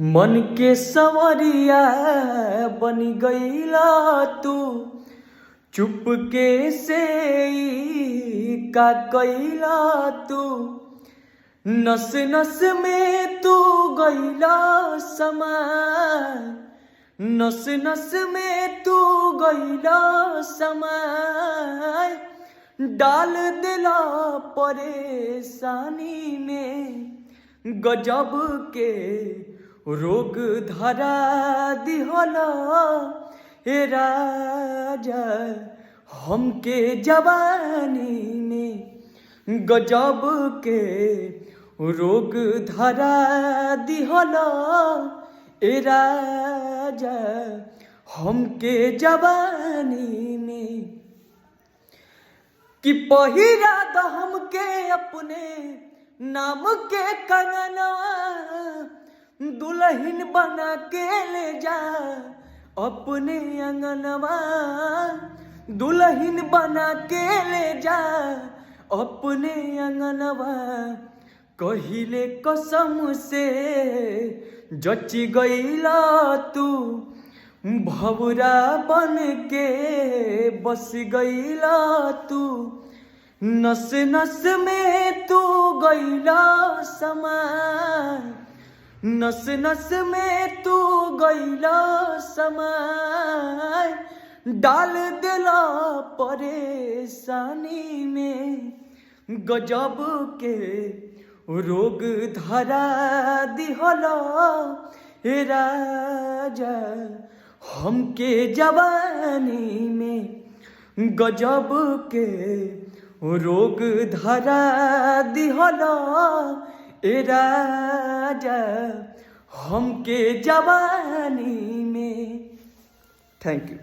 मन के संवरिया बन गईला तू, चुपके से ई का कईला तू। नस नस में तू गईला समा, नस नस में तू गईला समाय। डाल दिला परेशानी में, गजब के रोग धरा दिहला हे राजा हमके जवानी में। गजब के रोग धरा दिहला ए राजा हमके जवानी में। कि पहिरा द हमके अपने नाम के कंगनवा, दुल्हन बना के ले जा अपने अंगनवा। दुल्हन बना के ले जा अपने अंगनवा। कहिले कसम से जच गईला तू, भवरा बन के बस गईला तू। नस नस में तू गईला समाय, नस नस में तू गईला समाय। डाल दिला परेशानी में, गजब के रोग धरा दिहला हे राजा हमके जवानी में। गजब के रोग धरा दिहला ए राजा हमके जवानी में। Thank you.